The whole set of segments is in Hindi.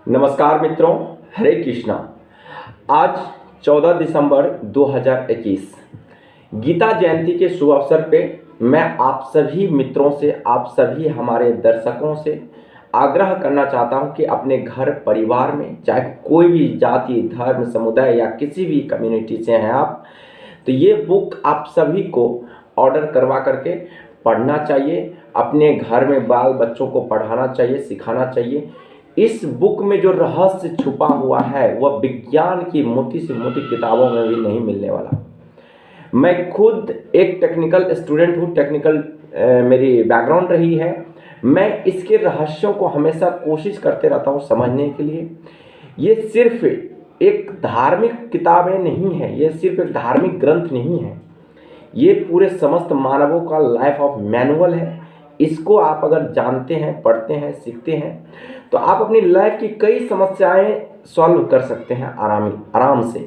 नमस्कार मित्रों, हरे कृष्णा। आज 14 दिसंबर 2021 गीता जयंती के शुभ अवसर पे मैं आप सभी मित्रों से, आप सभी हमारे दर्शकों से आग्रह करना चाहता हूं कि अपने घर परिवार में, चाहे कोई भी जाति, धर्म, समुदाय या किसी भी कम्युनिटी से हैं आप, तो ये बुक आप सभी को ऑर्डर करवा करके पढ़ना चाहिए। अपने घर में बाल बच्चों को पढ़ाना चाहिए, सिखाना चाहिए। इस बुक में जो रहस्य छुपा हुआ है वह विज्ञान की मोटी से मोटी किताबों में भी नहीं मिलने वाला। मैं खुद एक टेक्निकल स्टूडेंट हूँ, टेक्निकल मेरी बैकग्राउंड रही है। मैं इसके रहस्यों को हमेशा कोशिश करते रहता हूँ समझने के लिए। ये सिर्फ एक धार्मिक किताबें नहीं है, ये सिर्फ एक धार्मिक ग्रंथ नहीं है, ये पूरे समस्त मानवों का लाइफ ऑफ मैनुअल है। इसको आप अगर जानते हैं, पढ़ते हैं, सीखते हैं तो आप अपनी लाइफ की कई समस्याएं सॉल्व कर सकते हैं आराम से।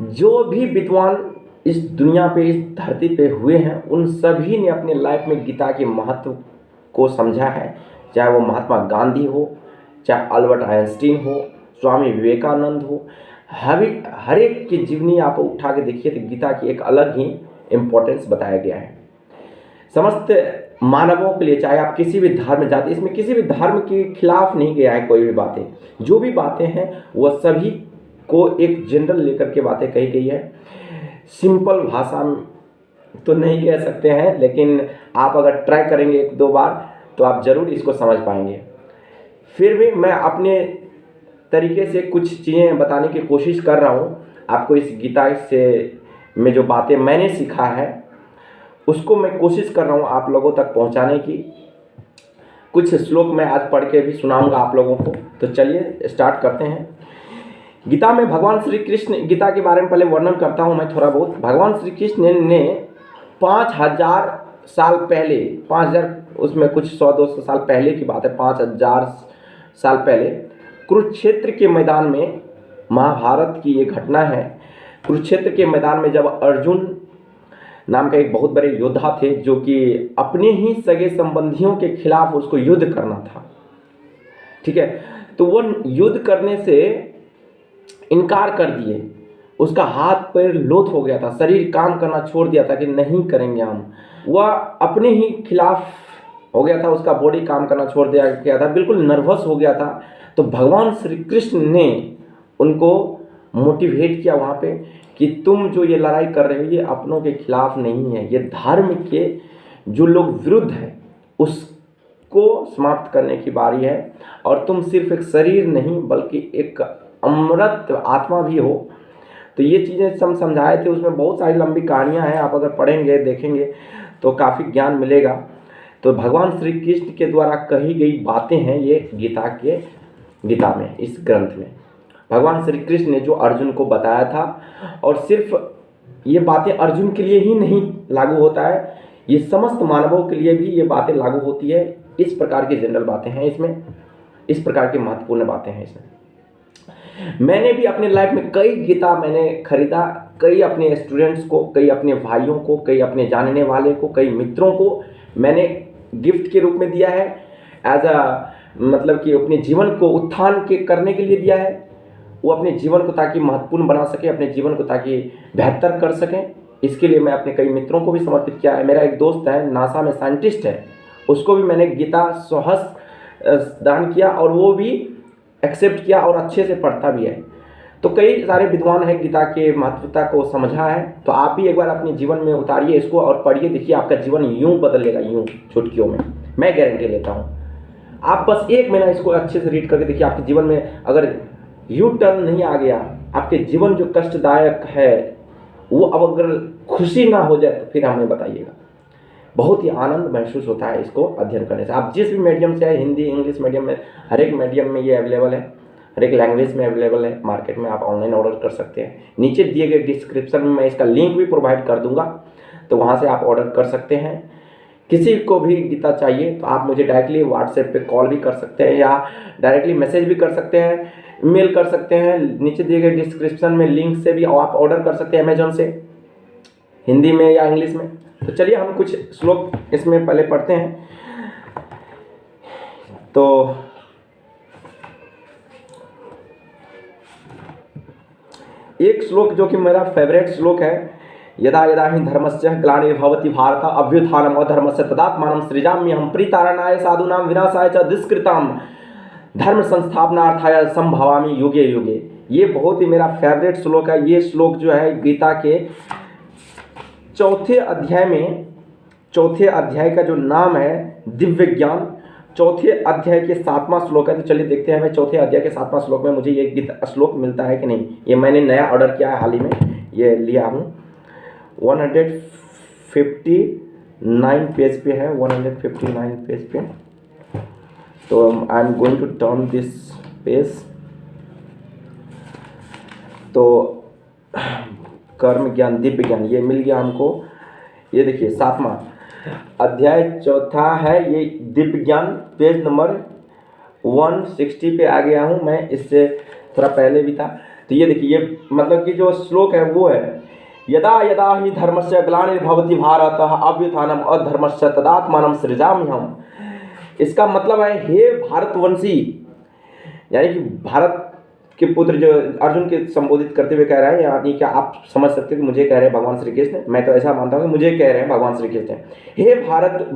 जो भी विद्वान इस दुनिया पे, इस धरती पे हुए हैं, उन सभी ने अपने लाइफ में गीता के महत्व को समझा है। चाहे वो महात्मा गांधी हो, चाहे अल्बर्ट आइंस्टीन हो, स्वामी विवेकानंद हो, हर एक की जीवनी आप उठा के देखिए तो गीता की एक अलग ही इम्पोर्टेंस बताया गया है समस्त मानवों के लिए। चाहे आप किसी भी धर्म, जाति, इसमें किसी भी धर्म के खिलाफ नहीं गया है कोई भी बातें। जो भी बातें हैं वह सभी को एक जनरल लेकर के बातें कही गई है। सिंपल भाषा में तो नहीं कह सकते हैं, लेकिन आप अगर ट्राई करेंगे एक दो बार तो आप ज़रूर इसको समझ पाएंगे। फिर भी मैं अपने तरीके से कुछ चीज़ें बताने की कोशिश कर रहा हूँ आपको। इस गीता से में जो बातें मैंने सीखा है उसको मैं कोशिश कर रहा हूँ आप लोगों तक पहुँचाने की। कुछ श्लोक मैं आज पढ़ के भी सुनाऊंगा आप लोगों को। तो चलिए स्टार्ट करते हैं। गीता में भगवान श्री कृष्ण, गीता के बारे में पहले वर्णन करता हूँ मैं थोड़ा बहुत। भगवान श्री कृष्ण ने 5000 साल पहले, 5000 उसमें कुछ 100-200 साल पहले की बात है, 5000 साल पहले कुरुक्षेत्र के मैदान में, महाभारत की ये घटना है। कुरुक्षेत्र के मैदान में जब अर्जुन नाम का एक बहुत बड़े योद्धा थे, जो कि अपने ही सगे संबंधियों के खिलाफ उसको युद्ध करना था, ठीक है, तो वो युद्ध करने से इनकार कर दिए। उसका हाथ पैर लोथ हो गया था, शरीर काम करना छोड़ दिया था कि नहीं करेंगे हम। वह अपने ही खिलाफ हो गया था, उसका बॉडी काम करना छोड़ दिया गया था, बिल्कुल नर्वस हो गया था। तो भगवान श्री कृष्ण ने उनको मोटिवेट किया वहाँ पे कि तुम जो ये लड़ाई कर रहे हो ये अपनों के खिलाफ नहीं है, ये धर्म के जो लोग विरुद्ध है उसको समाप्त करने की बारी है। और तुम सिर्फ एक शरीर नहीं बल्कि एक अमृत आत्मा भी हो। तो ये चीज़ें समझाए थे। उसमें बहुत सारी लंबी कहानियाँ हैं, आप अगर पढ़ेंगे देखेंगे तो काफ़ी ज्ञान मिलेगा। तो भगवान श्री कृष्ण के द्वारा कही गई बातें हैं ये गीता में, इस ग्रंथ में भगवान श्री कृष्ण ने जो अर्जुन को बताया था। और सिर्फ ये बातें अर्जुन के लिए ही नहीं लागू होता है, ये समस्त मानवों के लिए भी ये बातें लागू होती है। इस प्रकार की जनरल बातें हैं इसमें, इस प्रकार की महत्वपूर्ण बातें हैं इसमें। मैंने भी अपने लाइफ में कई गीता मैंने खरीदा, कई अपने स्टूडेंट्स को, कई अपने भाइयों को, कई अपने जानने वाले को, कई मित्रों को मैंने गिफ्ट के रूप में दिया है। एज मतलब कि अपने जीवन को उत्थान के करने के लिए दिया है। वो अपने जीवन को ताकि महत्वपूर्ण बना सके, अपने जीवन को ताकि बेहतर कर सकें, इसके लिए मैं अपने कई मित्रों को भी समर्पित किया है। मेरा एक दोस्त है, नासा में साइंटिस्ट है, उसको भी मैंने गीता सहस्त्र दान किया और वो भी एक्सेप्ट किया और अच्छे से पढ़ता भी है। तो कई सारे विद्वान हैं, गीता के महत्वता को समझा है। तो आप भी एक बार अपने जीवन में उतारिए इसको और पढ़िए, देखिए आपका जीवन यूँ बदलेगा, यूँ चुटकियों में, मैं गारंटी लेता हूँ। आप बस 1 महीना इसको अच्छे से रीड करके देखिए, आपके जीवन में अगर यू टर्न नहीं आ गया, आपके जीवन जो कष्टदायक है वो अब अगर खुशी ना हो जाए तो फिर हमें बताइएगा। बहुत ही आनंद महसूस होता है इसको अध्ययन करने से। आप जिस भी मीडियम से है, हिंदी, इंग्लिश मीडियम में, हर एक मीडियम में ये अवेलेबल है, हर एक लैंग्वेज में अवेलेबल है। मार्केट में आप ऑनलाइन ऑर्डर कर सकते हैं। नीचे दिए गए डिस्क्रिप्शन में मैं इसका लिंक भी प्रोवाइड कर दूंगा, तो वहाँ से आप ऑर्डर कर सकते हैं। किसी को भी गीता चाहिए तो आप मुझे डायरेक्टली व्हाट्सएप पे कॉल भी कर सकते हैं या डायरेक्टली मैसेज भी कर सकते हैं, मेल कर सकते हैं। नीचे दिए गए डिस्क्रिप्शन में लिंक से भी आप ऑर्डर कर सकते हैं अमेजोन से, हिंदी में या इंग्लिश में। तो चलिए हम कुछ श्लोक इसमें पहले पढ़ते हैं। तो एक श्लोक जो कि मेरा फेवरेट श्लोक है, यदा यदा हि धर्मस्य ग्लानिर्भवति भारत अभ्युत्थानम् अधर्मस्य तदात्मानं सृजाम्यहं परितारणाय साधूनां विनाशाय च दुष्कृतां धर्म संस्थापनार्थाय संभवामि युगे युगे। ये बहुत ही मेरा फेवरेट श्लोक है। ये श्लोक जो है गीता के चौथे अध्याय का जो नाम है दिव्य ज्ञान, चौथे अध्याय के 7वां श्लोक है। तो चलिए देखते हैं हमें चौथे अध्याय के 7वां श्लोक में मुझे ये गीता श्लोक मिलता है कि नहीं। ये मैंने नया ऑर्डर किया है, हाल ही में ये लिया हूँ। 159 पेज पे है, 159 पेज पे। तो I am going to turn this page. तो कर्म ज्ञान दिव्य ज्ञान ये मिल गया हमको। ये देखिए 7वां अध्याय चौथा है ये दिव्य ज्ञान, पेज नंबर 160 पे आ गया हूँ मैं, इससे थोड़ा पहले भी था। तो ये देखिए, ये मतलब कि जो श्लोक है वो है यदा यदा हि धर्मस्य ग्लानिर्भवति भारत अभ्युत्थानम् अधर्मस्य तदात्मानं सृजाम्यहम्। इसका मतलब है हे भारतवंशी, यानी कि भारत के पुत्र जो अर्जुन के संबोधित करते हुए कह रहा है, यानी कि आप समझ सकते हो कि मुझे कह रहे हैं भगवान श्री कृष्ण। मैं तो ऐसा मानता हूँ कि मुझे कह रहे हैं भगवान श्री कृष्ण। हे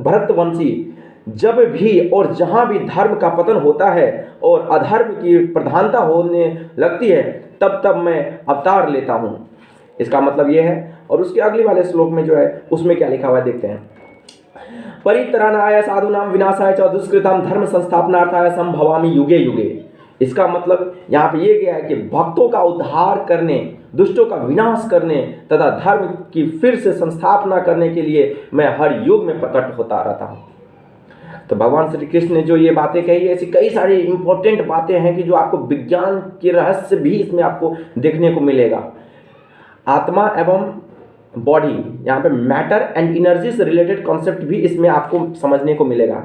भरतवंशी, जब भी और जहाँ भी धर्म का पतन होता है और अधर्म की प्रधानता होने लगती है, तब तब मैं अवतार लेता हूँ। इसका मतलब ये है। और उसके अगले वाले श्लोक में जो है उसमें क्या लिखा हुआ है देखते हैं। परित्राणाय साधूनां विनाशाय च दुष्कृतां धर्म संस्थापनार्थाय संभवामि युगे युगे। इसका मतलब यहाँ पे ये गया है कि भक्तों का उद्धार करने, दुष्टों का विनाश करने तथा धर्म की फिर से संस्थापना करने के लिए मैं हर युग में प्रकट होता रहता हूँ। तो भगवान श्री कृष्ण ने जो ये बातें कही, ऐसी कई सारी इंपॉर्टेंट बातें हैं कि जो आपको विज्ञान के रहस्य भी इसमें आपको देखने को मिलेगा। आत्मा एवं बॉडी, यहाँ पे मैटर एंड एनर्जी से रिलेटेड कॉन्सेप्ट भी इसमें आपको समझने को मिलेगा।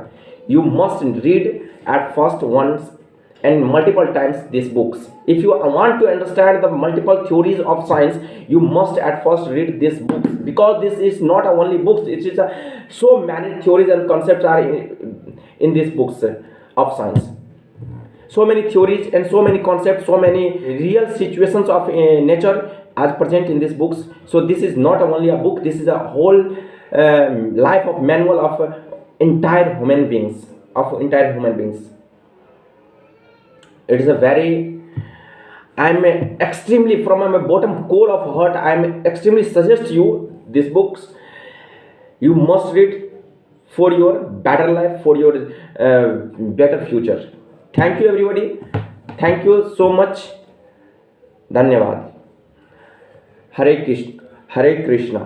You must read at first ones and multiple times these books. If you want to understand the multiple theories of science, you must at first read these books, because this is not only books, it is so many theories and concepts are in these books of science. So many theories and so many concepts, so many real situations of nature are present in these books. So this is not only a book, this is a whole life of manual of entire human beings. It is a very, I am extremely, from my bottom core of heart, I am extremely suggest you these books. You must read for your better life, for your better future. Thank you everybody. Thank you so much. धन्यवाद। हरे कृष्ण।